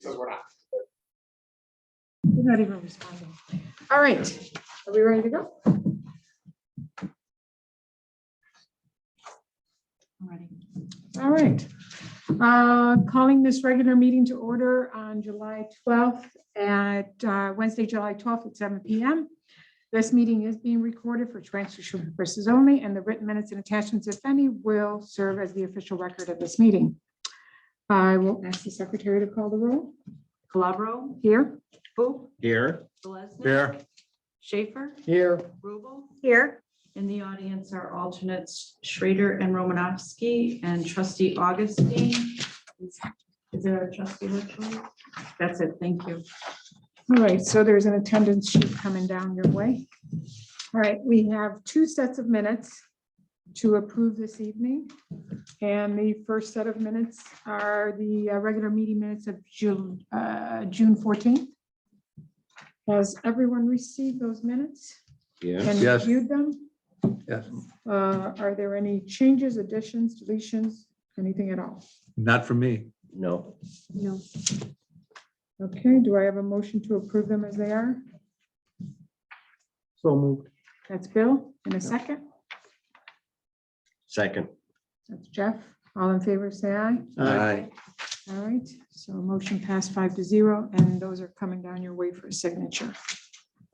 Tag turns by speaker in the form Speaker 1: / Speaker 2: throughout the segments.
Speaker 1: Says we're not.
Speaker 2: You're not even responding. All right, are we ready to go? Ready. All right. Calling this regular meeting to order on July 12th at Wednesday, July 12th at 7 p.m. This meeting is being recorded for transcription purposes only, and the written minutes and attachments, if any, will serve as the official record of this meeting. I will ask the secretary to call the roll.
Speaker 3: Calabro,
Speaker 2: Here.
Speaker 3: Pope,
Speaker 1: Here.
Speaker 3: Selesnik.
Speaker 1: Here.
Speaker 3: Schaefer,
Speaker 1: Here.
Speaker 3: Rubel.
Speaker 2: Here.
Speaker 3: In the audience are alternates Schrader and Romanovsky and trustee Augustine. Is there a trustee virtually? That's it, thank you.
Speaker 2: All right, so there's an attendance sheet coming down your way. All right, we have two sets of minutes to approve this evening. And the first set of minutes are the regular meeting minutes of June 14th. Has everyone received those minutes and
Speaker 1: Yes.
Speaker 2: reviewed them?
Speaker 1: Yes.
Speaker 2: Are there any changes, additions, deletions, anything at all?
Speaker 1: Not for me.
Speaker 4: No.
Speaker 2: No. Okay, do I have a motion to approve them as they are?
Speaker 1: So moved.
Speaker 2: That's Bill, in a second.
Speaker 4: Second.
Speaker 2: That's Jeff. All in favor, say aye.
Speaker 1: Aye.
Speaker 2: All right, so motion passed 5-0, and those are coming down your way for a signature.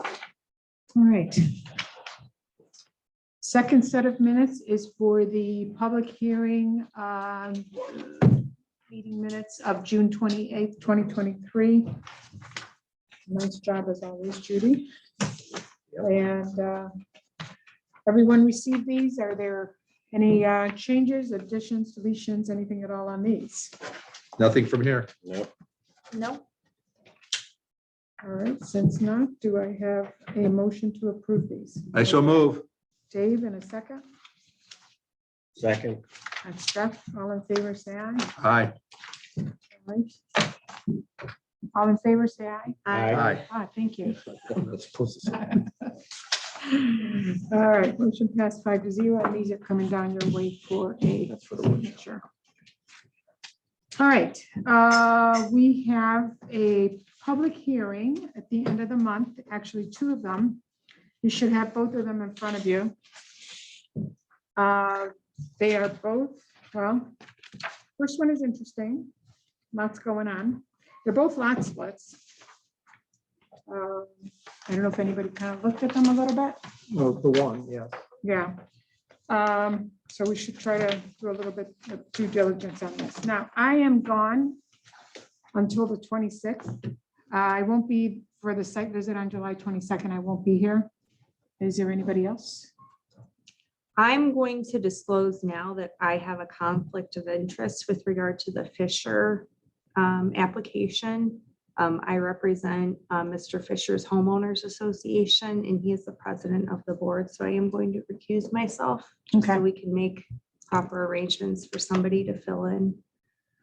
Speaker 2: All right. Second set of minutes is for the public hearing, meeting minutes of June 28th, 2023. Nice job as always, Judy. And everyone received these? Are there any changes, additions, deletions, anything at all on these?
Speaker 1: Nothing from here.
Speaker 4: Nope.
Speaker 2: No. All right, since not, do I have a motion to approve these?
Speaker 1: I so move.
Speaker 2: Dave, in a second.
Speaker 4: Second.
Speaker 2: That's Jeff. All in favor, say aye.
Speaker 1: Aye.
Speaker 2: All right. All in favor, say aye.
Speaker 1: Aye.
Speaker 2: Thank you.
Speaker 1: That's supposed to say.
Speaker 2: All right, motion passed 5-0, and these are coming down your way for a signature. All right, we have a public hearing at the end of the month, actually two of them. You should have both of them in front of you. They are both, well, first one is interesting. Lots going on. They're both lot splits. I don't know if anybody kind of looked at them a little bit.
Speaker 1: Well, the one, yes.
Speaker 2: Yeah. So we should try to do a little bit of due diligence on this. Now, I am gone until the 26th. I won't be for the site visit on July 22nd. I won't be here. Is there anybody else?
Speaker 5: I'm going to disclose now that I have a conflict of interest with regard to the Fisher application. I represent Mr. Fisher's Homeowners Association, and he is the president of the board. So I am going to recuse myself just
Speaker 2: Okay.
Speaker 5: so we can make proper arrangements for somebody to fill in.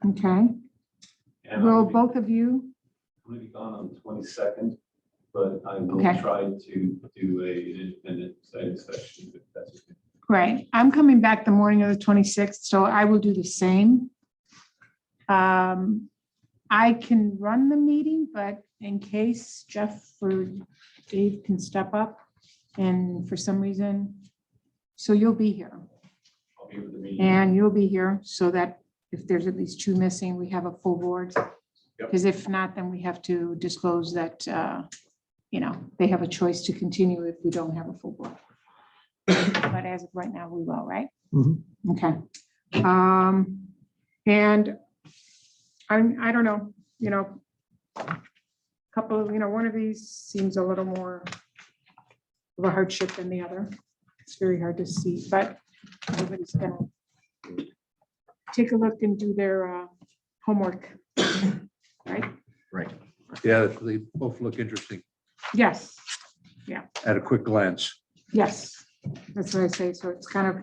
Speaker 2: Okay.
Speaker 6: And
Speaker 2: Will
Speaker 6: I'm
Speaker 2: both of you?
Speaker 6: gonna be gone on the 22nd, but I will
Speaker 2: Okay.
Speaker 6: try to do an independent study session if that's okay.
Speaker 2: Right. I'm coming back the morning of the 26th, so I will do the same. I can run the meeting, but in case Jeff or Dave can step up and for some reason, so you'll be here
Speaker 6: I'll be with the meeting.
Speaker 2: and you'll be here so that if there's at least two missing, we have a full board. Because if not, then we have to disclose that, they have a choice to continue if we don't have a full board. But as of right now, we will, right?
Speaker 1: Mhm.
Speaker 2: Okay. And I don't know, couple of, one of these seems a little more of a hardship than the other. It's very hard to see, but everybody's gonna take a look and do their homework, right?
Speaker 4: Right.
Speaker 1: Yeah, they both look interesting
Speaker 2: Yes,
Speaker 1: at a quick glance.
Speaker 2: yes, that's what I say. So it's kind of,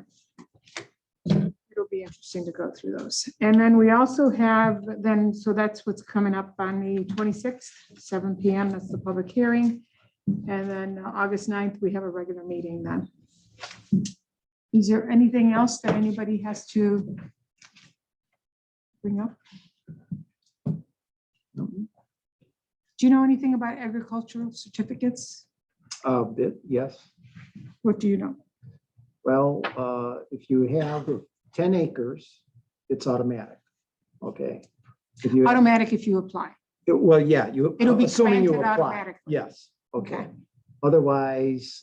Speaker 2: it'll be interesting to go through those. And then we also have then, so that's what's coming up on the 26th, 7 p.m. That's the public hearing. And then August 9th, we have a regular meeting then. Is there anything else that anybody has to bring up? Do you know anything about agricultural certificates?
Speaker 7: Bit, yes.
Speaker 2: What do you know?
Speaker 7: Well, if you have 10 acres, it's automatic. Okay. If you,
Speaker 2: Automatic if you apply.
Speaker 7: well, yeah, you,
Speaker 2: It'll be
Speaker 7: assuming you
Speaker 2: granted
Speaker 7: apply.
Speaker 2: automatically.
Speaker 7: Yes, okay.
Speaker 2: Okay.
Speaker 7: Otherwise,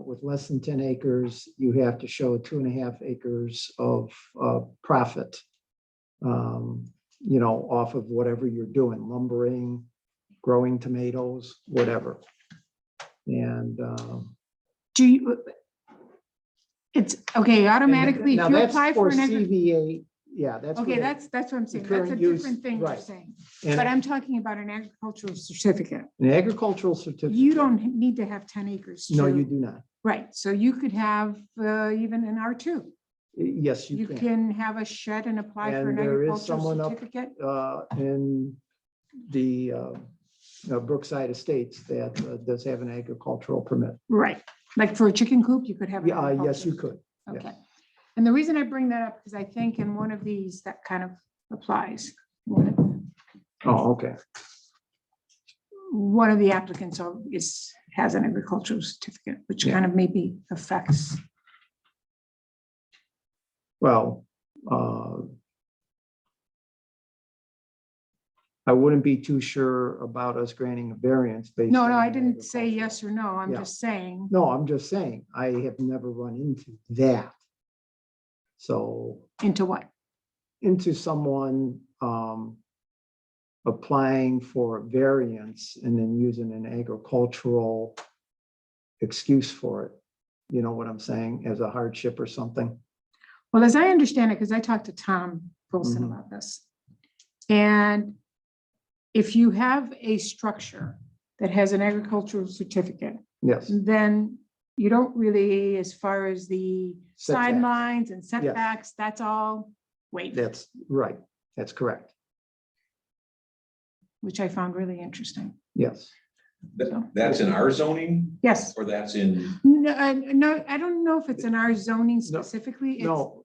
Speaker 7: with less than 10 acres, you have to show 2.5 acres of profit. You know, off of whatever you're doing, lumbering, growing tomatoes, whatever. And
Speaker 2: Do you? It's okay, automatically, if
Speaker 7: now
Speaker 2: you
Speaker 7: that's
Speaker 2: apply for an.
Speaker 7: CVA, yeah, that's.
Speaker 2: Okay,
Speaker 7: for-
Speaker 2: that's what I'm saying. That's a
Speaker 7: current use,
Speaker 2: different thing you're
Speaker 7: right.
Speaker 2: saying.
Speaker 7: and
Speaker 2: But I'm talking about an agricultural certificate.
Speaker 7: An agricultural certificate.
Speaker 2: You don't need to have 10 acres.
Speaker 7: No,
Speaker 2: to-
Speaker 7: you do not.
Speaker 2: Right, so you could have even an R2.
Speaker 7: Yes,
Speaker 2: You
Speaker 7: you can.
Speaker 2: can have a shed and apply for an
Speaker 7: And there is
Speaker 2: agricultural
Speaker 7: someone up
Speaker 2: certificate.
Speaker 7: In the Brookside Estates that does have an agricultural permit.
Speaker 2: Right, like for a chicken coop, you could have. an
Speaker 7: Yeah, yes, you
Speaker 2: agricultural-
Speaker 7: could.
Speaker 2: Okay, and the reason I bring that up is I think in one of these that kind of applies.
Speaker 7: Oh, okay.
Speaker 2: One of the applicants has an agricultural certificate, which kind of maybe affects.
Speaker 7: Well, I wouldn't be too sure about us granting a variance based.
Speaker 2: No,
Speaker 7: on
Speaker 2: I
Speaker 7: an
Speaker 2: didn't say
Speaker 7: agricultural-
Speaker 2: yes or no. I'm
Speaker 7: Yeah.
Speaker 2: just saying.
Speaker 7: No, I'm just saying, I have never run into that. So
Speaker 2: Into what?
Speaker 7: into someone applying for a variance and then using an agricultural excuse for it. You know what I'm saying, as a hardship or something?
Speaker 2: Well, as I understand it, because I talked to Tom Wilson
Speaker 7: Mhm.
Speaker 2: about this. And if you have a structure that has an agricultural certificate,
Speaker 7: Yes,
Speaker 2: then you don't really, as far as the
Speaker 7: Setbacks.
Speaker 2: sidelines and setbacks, that's all waived,
Speaker 7: that's right. That's correct.
Speaker 2: which I found really interesting.
Speaker 7: Yes.
Speaker 8: That's in our zoning
Speaker 2: Yes.
Speaker 8: or that's in,
Speaker 2: No, I don't know if it's in our zoning specifically. It's-
Speaker 7: No,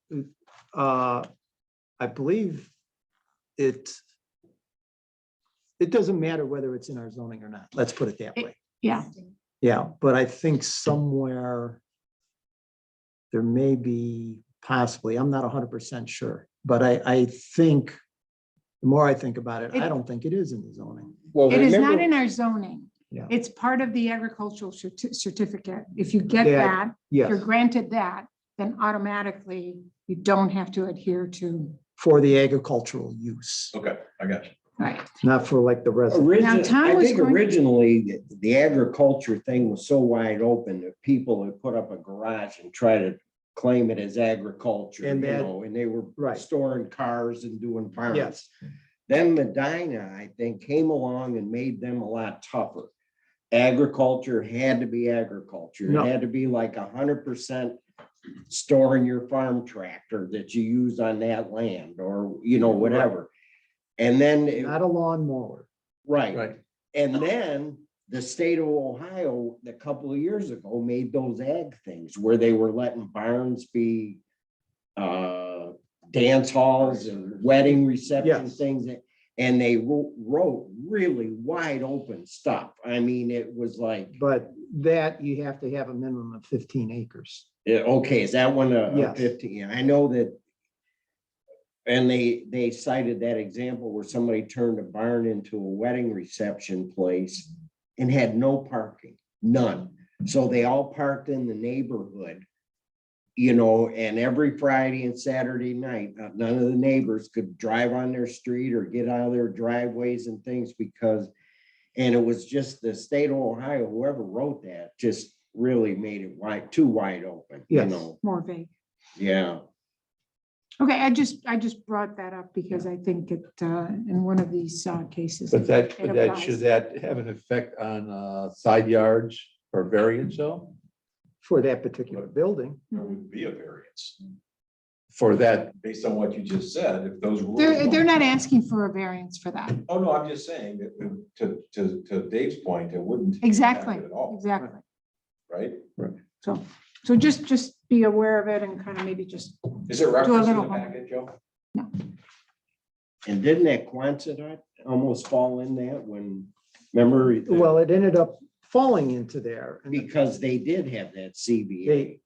Speaker 7: I believe it doesn't matter whether it's in our zoning or not. Let's put it that way.
Speaker 2: Yeah,
Speaker 7: Yeah, but I think somewhere there may be possibly, I'm not 100% sure, but I think the more I think about it, I don't think it is in the zoning.
Speaker 4: Well,
Speaker 2: it is not
Speaker 4: remember,
Speaker 2: in our zoning.
Speaker 7: Yeah.
Speaker 2: It's part of the agricultural certificate. If you get
Speaker 7: Yeah,
Speaker 2: that, if you're
Speaker 7: Yes,
Speaker 2: granted that, then automatically you don't have to adhere to.
Speaker 7: for the agricultural use,
Speaker 8: okay, I got you.
Speaker 2: Right.
Speaker 7: not for like the resident.
Speaker 2: Now, Tom
Speaker 4: I
Speaker 2: was
Speaker 4: think
Speaker 2: going-
Speaker 4: originally the agriculture thing was so wide open that people would put up a garage and try to claim it as agriculture,
Speaker 7: And
Speaker 4: you
Speaker 7: that-
Speaker 4: know, and they were
Speaker 7: Right.
Speaker 4: storing cars and doing farms.
Speaker 7: Yes,
Speaker 4: Then Medina, I think, came along and made them a lot tougher. Agriculture had to be agriculture.
Speaker 7: No.
Speaker 4: It had to be like 100% storing your farm tractor that you use on that land or, you know, whatever. And then,
Speaker 7: not a lawnmower.
Speaker 4: right,
Speaker 1: Right.
Speaker 4: and then the state of Ohio, a couple of years ago, made those ag things where they were letting barns be dance halls and wedding reception
Speaker 7: Yes.
Speaker 4: things. And they wrote really wide open stuff. I mean, it was like,
Speaker 7: But that you have to have a minimum of 15 acres.
Speaker 4: okay, is that one a
Speaker 7: Yes.
Speaker 4: 15? I know that. And they cited that example where somebody turned a barn into a wedding reception place and had no parking, none. So they all parked in the neighborhood, you know, and every Friday and Saturday night, none of the neighbors could drive on their street or get out of their driveways and things because, and it was just the state of Ohio, whoever wrote that, just really made it too wide open, you
Speaker 7: Yes.
Speaker 4: know,
Speaker 2: More vague.
Speaker 4: yeah.
Speaker 2: Okay, I just brought that up because I think it, in one of these cases.
Speaker 1: But that,
Speaker 2: it
Speaker 1: but that,
Speaker 2: applies.
Speaker 1: should that have an effect on side yards or variance though?
Speaker 7: For that particular building.
Speaker 8: There would be a variance
Speaker 1: For that,
Speaker 8: based on what you just said, if those rules.
Speaker 2: They're not asking for a variance for that.
Speaker 8: Oh, no, I'm just saying that to Dave's point, it wouldn't. impact
Speaker 2: Exactly,
Speaker 8: it At all,
Speaker 2: exactly.
Speaker 8: right?
Speaker 2: So just be aware of it and kind of maybe just,
Speaker 8: Is it referenced in
Speaker 2: little
Speaker 8: the
Speaker 2: homework.
Speaker 8: packet, Joe?
Speaker 4: And didn't that Quonset almost fall in that when, remember?
Speaker 7: Well, it ended up falling into there. and
Speaker 4: Because they did have that CBA.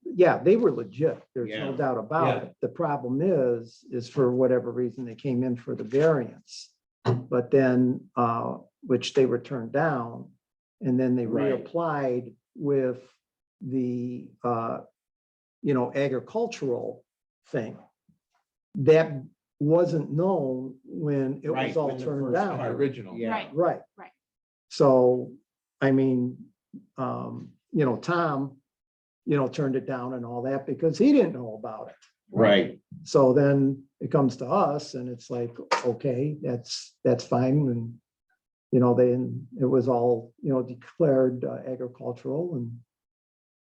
Speaker 7: they were legit. There's no
Speaker 4: Yeah.
Speaker 7: doubt about it. The problem is for whatever reason, they came in for the variance. But then, which they were turned down, and then they
Speaker 4: Right.
Speaker 7: reapplied with the, agricultural thing. That wasn't known when it
Speaker 4: Right,
Speaker 7: was all
Speaker 4: when the
Speaker 7: turned
Speaker 4: first
Speaker 7: down.
Speaker 4: time.
Speaker 1: Original.
Speaker 4: Yeah.
Speaker 2: Right.
Speaker 7: Right.
Speaker 2: Right.
Speaker 7: So, I mean, Tom, turned it down and all that because he didn't know about it.
Speaker 4: Right.
Speaker 7: So then it comes to us and it's like, okay, that's fine. And, then it was all, declared agricultural and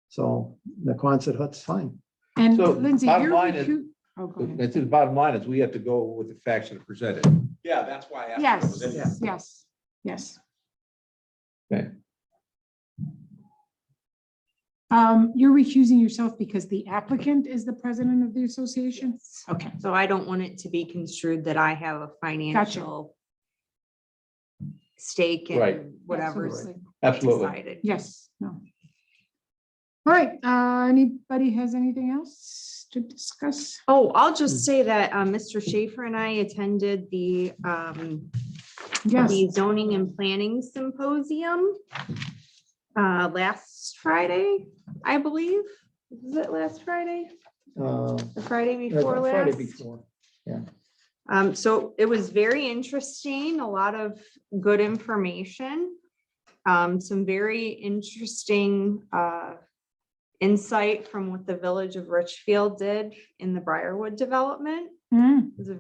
Speaker 7: so the Quonset hut's fine.
Speaker 2: And
Speaker 1: So,
Speaker 2: Lindsay,
Speaker 1: bottom
Speaker 2: you're
Speaker 1: line is-
Speaker 2: oh, go ahead.
Speaker 1: That's the bottom line is we have to go with the facts that are presented.
Speaker 8: Yeah, that's why I asked. if it was in
Speaker 2: Yes,
Speaker 8: there.
Speaker 2: yes.
Speaker 1: Okay.
Speaker 2: You're recusing yourself because the applicant is the president of the association? Okay,
Speaker 5: So I don't want it to be construed that I have a financial stake
Speaker 1: Right.
Speaker 5: in whatever's
Speaker 2: absolutely.
Speaker 1: Absolutely.
Speaker 5: decided.
Speaker 2: Yes, no. All right, anybody has anything else to discuss?
Speaker 5: Oh, I'll just say that Mr. Schaefer and I attended the
Speaker 2: Yes,
Speaker 5: the zoning and planning symposium last Friday, I believe. Was it last Friday? The Friday before
Speaker 7: Friday
Speaker 5: last?
Speaker 7: before.
Speaker 5: So it was very interesting, a lot of good information. Some very interesting insight from what the Village of Richfield did in the Briarwood development.
Speaker 2: Mm,
Speaker 5: It was a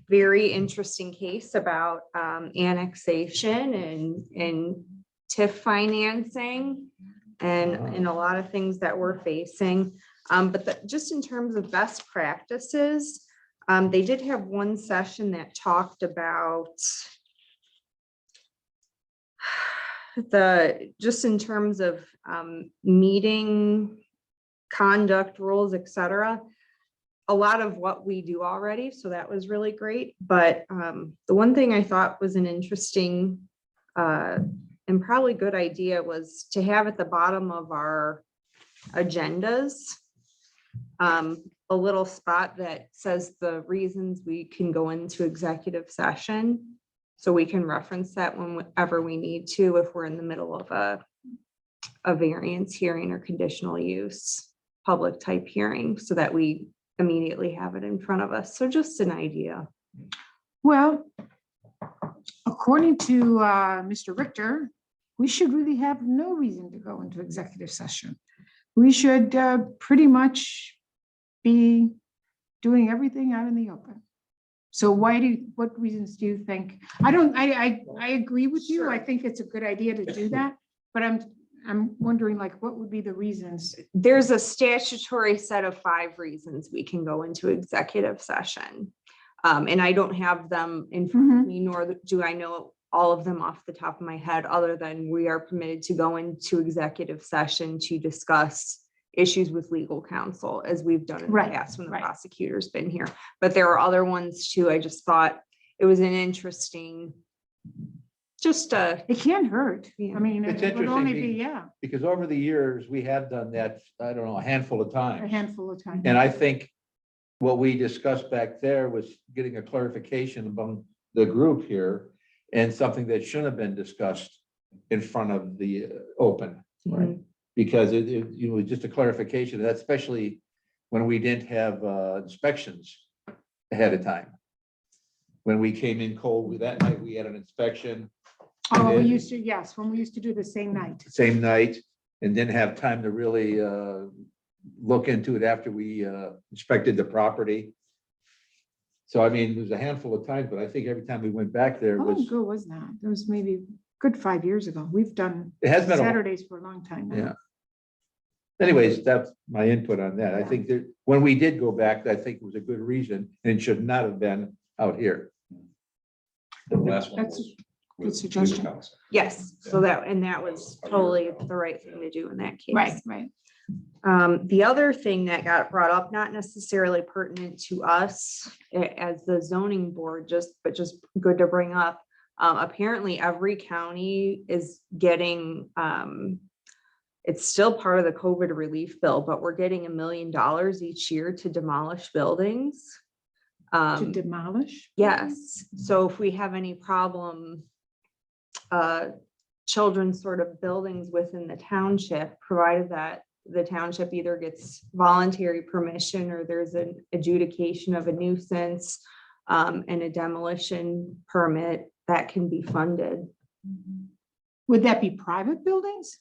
Speaker 5: very interesting case about annexation and TIF financing and a lot of things that we're facing. But just in terms of best practices, they did have one session that talked about just in terms of meeting conduct rules, et cetera. A lot of what we do already, so that was really great. But the one thing I thought was an interesting and probably good idea was to have at the bottom of our agendas a little spot that says the reasons we can go into executive session. So we can reference that whenever we need to, if we're in the middle of a variance hearing or conditional use public type hearing, so that we immediately have it in front of us. So just an idea.
Speaker 2: well, according to Mr. Richter, we should really have no reason to go into executive session. We should pretty much be doing everything out in the open. So what reasons do you think? I agree with you. I think it's a good idea to do that, but I'm wondering, like, what would be the reasons?
Speaker 5: There's a statutory set of 5 reasons we can go into executive session. And I don't have them in front of me, nor do I know all of them off the top of my head, other than we are permitted to go into executive session to discuss issues with legal counsel, as we've done in the
Speaker 2: Right,
Speaker 5: past when the
Speaker 2: right.
Speaker 5: prosecutor's been here. But there are other ones too. I just thought it was an interesting,
Speaker 2: It can't hurt.
Speaker 5: Yeah.
Speaker 2: I mean,
Speaker 1: It's
Speaker 2: it would
Speaker 1: interesting
Speaker 2: only be,
Speaker 1: being- Because over the years, we have done that, I don't know, a handful of
Speaker 2: a
Speaker 1: times.
Speaker 2: handful of times.
Speaker 1: And I think what we discussed back there was getting a clarification among the group here and something that shouldn't have been discussed in front of the open.
Speaker 5: Right.
Speaker 1: Because it was just a clarification, that especially when we didn't have inspections ahead of time. When we came in cold, that night we had an inspection.
Speaker 2: Oh, we
Speaker 1: did.
Speaker 2: used to, yes, when we used to do the same night.
Speaker 1: Same night, and didn't have time to really look into it after we inspected the property. So I mean, it was a handful of times, but I think every time we went back there
Speaker 2: How long
Speaker 1: was,
Speaker 2: ago was that? It was maybe good 5 years ago. We've done
Speaker 1: it has been,
Speaker 2: Saturdays for a long time now.
Speaker 1: yeah. Anyways, that's my input on that. I think that when we did go back, I think it was a good reason, and it should not have been out here.
Speaker 8: The last one
Speaker 2: That's
Speaker 8: was
Speaker 2: a
Speaker 8: with
Speaker 2: good suggestion.
Speaker 8: legal counsel.
Speaker 5: Yes, so that was totally the right thing to do in that case.
Speaker 2: Right, right.
Speaker 5: The other thing that got brought up, not necessarily pertinent to us as the zoning board, but just good to bring up, Apparently every county is getting, it's still part of the COVID relief bill, but we're getting $1 million each year to demolish buildings.
Speaker 2: To demolish?
Speaker 5: Yes, so if we have any problem, children's sort of buildings within the township, provided that the township either gets voluntary permission or there's an adjudication of a nuisance, and a demolition permit, that can be funded.
Speaker 2: Would that be private buildings?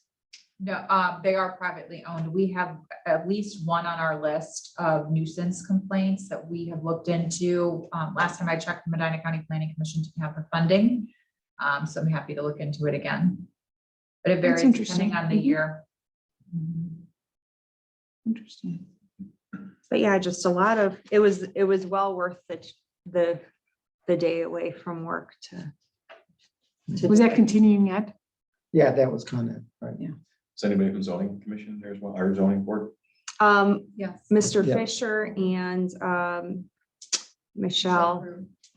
Speaker 9: No, they are privately owned. We have at least one on our list of nuisance complaints that we have looked into. Last time I checked, the Medina County Planning Commission didn't have the funding. So I'm happy to look into it again. But it
Speaker 2: That's
Speaker 9: varies
Speaker 2: interesting.
Speaker 9: depending on the
Speaker 2: Mhm.
Speaker 9: year.
Speaker 2: Interesting.
Speaker 5: But yeah, just a lot of, it was well worth the day away from work to.
Speaker 2: Was that continuing yet?
Speaker 7: Yeah, that was kind of, right.
Speaker 8: Is anybody from zoning commission there as well, our zoning board?
Speaker 9: Yes.
Speaker 5: Mr.
Speaker 7: Yeah.
Speaker 5: Fisher and Michelle.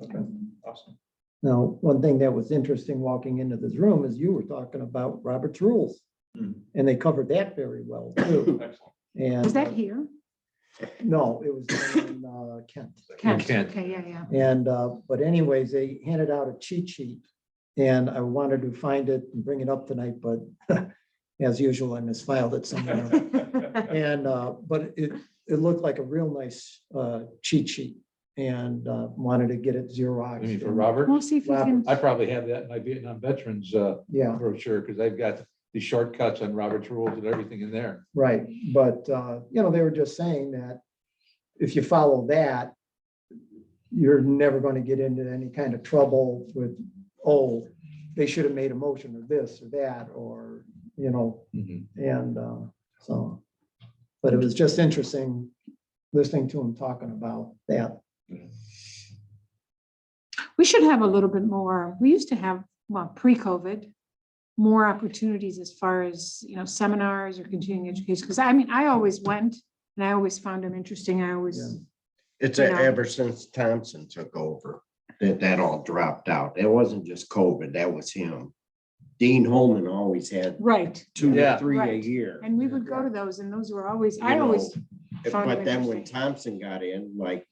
Speaker 8: Okay, awesome.
Speaker 7: Now, one thing that was interesting walking into this room is you were talking about Robert's rules.
Speaker 8: Hmm.
Speaker 7: And they covered that very well too.
Speaker 8: Excellent.
Speaker 7: And
Speaker 2: Was that here?
Speaker 7: no, it was down in Kent.
Speaker 2: Kent.
Speaker 1: Kent.
Speaker 2: Okay, yeah.
Speaker 7: And, but anyways, they handed out a cheat sheet. And I wanted to find it and bring it up tonight, but as usual, I misfiled it somewhere. And, but it looked like a real nice cheat sheet and wanted to get it
Speaker 1: I
Speaker 7: Xerox.
Speaker 1: mean, for Robert,
Speaker 2: We'll see if we can.
Speaker 1: I probably have that in my Vietnam veterans
Speaker 7: Yeah,
Speaker 1: brochure, because I've got the shortcuts on Robert's rules and everything in there.
Speaker 7: right. But, you know, they were just saying that if you follow that, you're never going to get into any kind of trouble with, oh, they should have made a motion or this or that, or, you know,
Speaker 1: Mhm.
Speaker 7: and so. But it was just interesting listening to him talking about that.
Speaker 2: We should have a little bit more. We used to have, well, pre-COVID, more opportunities as far as, you know, seminars or continuing education. Because I mean, I always went and I always found them interesting. I always,
Speaker 4: It's
Speaker 2: You know.
Speaker 4: ever since Thompson took over, that all dropped out. It wasn't just COVID, that was him. Dean Holman always had
Speaker 2: right.
Speaker 4: 2
Speaker 1: Yeah.
Speaker 4: or 3 a
Speaker 2: Right.
Speaker 4: year.
Speaker 2: And we would go to those and those were always,
Speaker 4: You
Speaker 2: I
Speaker 4: know,
Speaker 2: always found
Speaker 4: But
Speaker 2: it
Speaker 4: then when
Speaker 2: interesting.
Speaker 4: Thompson got in, like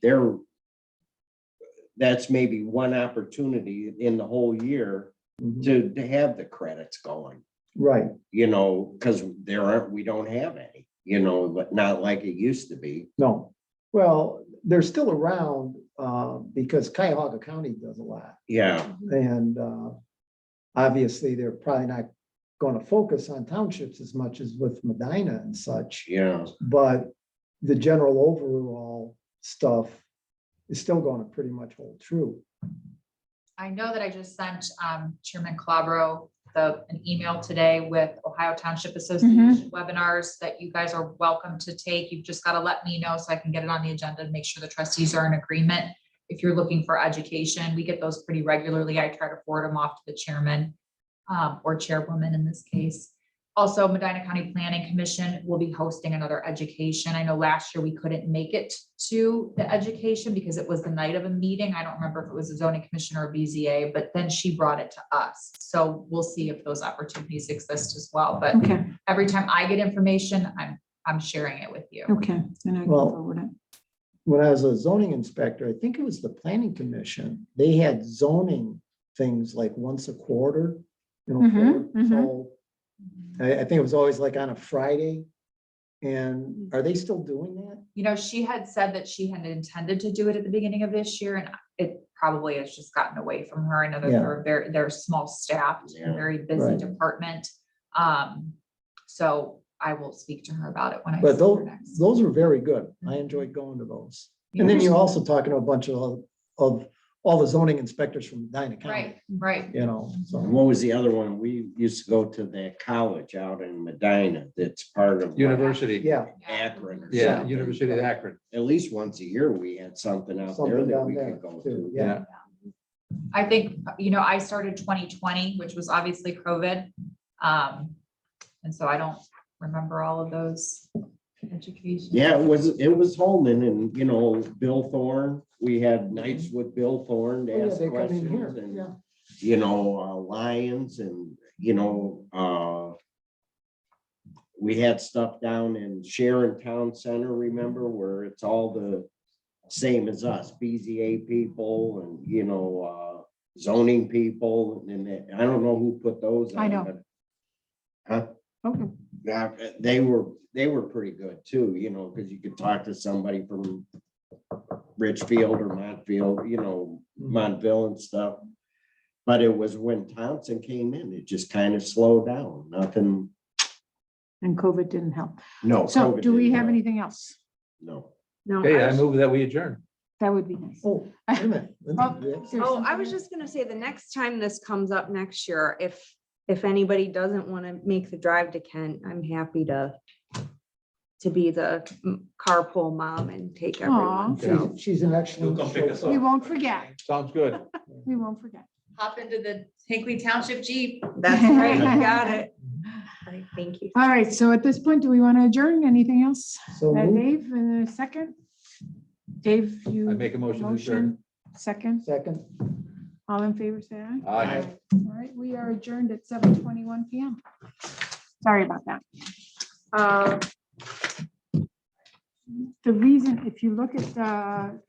Speaker 4: that's maybe one opportunity in the whole year
Speaker 7: Mhm.
Speaker 4: to have the credits going,
Speaker 7: Right,
Speaker 4: you know, because we don't have any, you know, but not like it used to be.
Speaker 7: no. Well, they're still around because Cuyahoga County does a lot.
Speaker 4: Yeah,
Speaker 7: And obviously, they're probably not going to focus on townships as much as with Medina and such.
Speaker 4: yeah.
Speaker 7: But the general overall stuff is still going to pretty much hold true.
Speaker 9: I know that I just sent Chairman Calabro an email today with Ohio Township Association webinars that you guys are welcome to take. You've just got to let me know so I can get it on the agenda and make sure the trustees are in agreement. If you're looking for education, we get those pretty regularly. I try to forward them off to the chairman or chairwoman in this case. Also, Medina County Planning Commission will be hosting another education. I know last year we couldn't make it to the education because it was the night of a meeting. I don't remember if it was a zoning commission or a BZA, but then she brought it to us. So we'll see if those opportunities exist as well. But
Speaker 2: Okay,
Speaker 9: every time I get information, I'm sharing it with you.
Speaker 2: okay. And I can
Speaker 7: Well,
Speaker 2: forward it.
Speaker 7: When I was a zoning inspector, I think it was the planning commission, they had zoning things like once a quarter. You know,
Speaker 2: Mhm,
Speaker 7: so I think it was always like on a Friday. And are they still doing that?
Speaker 9: You know, she had said that she had intended to do it at the beginning of this year and it probably has just gotten away from her. I know that
Speaker 7: Yeah.
Speaker 9: they're small staffed,
Speaker 4: Yeah.
Speaker 9: very busy
Speaker 7: Right.
Speaker 9: department. So I will speak to her about it when I
Speaker 7: But
Speaker 9: see her
Speaker 7: those,
Speaker 9: next.
Speaker 7: those were very good. I enjoyed going to those. And then you're also talking to a bunch of all the zoning inspectors from Medina County,
Speaker 9: Right, right.
Speaker 7: you know,
Speaker 4: And
Speaker 7: so.
Speaker 4: what was the other one? We used to go to that college out in Medina that's part of. like,
Speaker 1: University.
Speaker 7: Yeah,
Speaker 4: Akron. or
Speaker 1: Yeah,
Speaker 4: something.
Speaker 1: University of Akron.
Speaker 4: At least once a year, we had something out there
Speaker 7: Something
Speaker 4: that
Speaker 7: down
Speaker 4: we
Speaker 7: there
Speaker 4: could go
Speaker 7: too,
Speaker 4: to.
Speaker 7: yeah.
Speaker 9: I think, you know, I started 2020, which was obviously COVID. And so I don't remember all of those education.
Speaker 4: Yeah, it was Holman and, you know, Bill Thorne. We had nights with Bill Thorne to
Speaker 7: Oh, yeah,
Speaker 4: ask
Speaker 7: they come in here,
Speaker 4: questions and,
Speaker 7: yeah.
Speaker 4: Lions and, we had stuff down in Sharon Town Center, remember, where it's all the same as us, BZA people and, zoning people, and I don't know who put those on.
Speaker 2: I know.
Speaker 4: but- Huh?
Speaker 2: Okay.
Speaker 4: Yeah, they were pretty good too, because you could talk to somebody from Richfield or Montville, Montville and stuff. But it was when Thompson came in, it just kind of slowed down, nothing,
Speaker 2: And COVID didn't help.
Speaker 4: no.
Speaker 2: So
Speaker 4: COVID
Speaker 2: do we
Speaker 4: didn't
Speaker 2: have
Speaker 4: help.
Speaker 2: anything else?
Speaker 4: No.
Speaker 5: No,
Speaker 1: Okay,
Speaker 5: I
Speaker 1: I
Speaker 5: was-
Speaker 1: move that we adjourn.
Speaker 2: That would be nice.
Speaker 7: Oh, wait a minute.
Speaker 2: Oh, there's
Speaker 5: Oh, I
Speaker 2: something
Speaker 5: was
Speaker 2: else?
Speaker 5: just gonna say, the next time this comes up next year, if anybody doesn't want to make the drive to Kent, I'm happy to be the carpool mom and take everyone.
Speaker 2: Aw.
Speaker 5: So,
Speaker 7: She's an excellent.
Speaker 6: You'll come pick us
Speaker 7: chauffeur.
Speaker 2: We won't forget.
Speaker 1: Sounds good.
Speaker 2: We won't forget.
Speaker 9: Hop into the Hinkley Township Jeep.
Speaker 5: that's right, you got it. All right, thank you.
Speaker 2: All right, so at this point, do we want to adjourn? Anything else?
Speaker 7: So moved.
Speaker 2: Dave, in a second? Dave, you.
Speaker 1: I make a motion to adjourn.
Speaker 2: Second,
Speaker 7: Second.
Speaker 2: all in favor, say aye.
Speaker 1: Aye.
Speaker 2: All right, we are adjourned at 7:21 PM. Sorry about that. The reason, if you look at the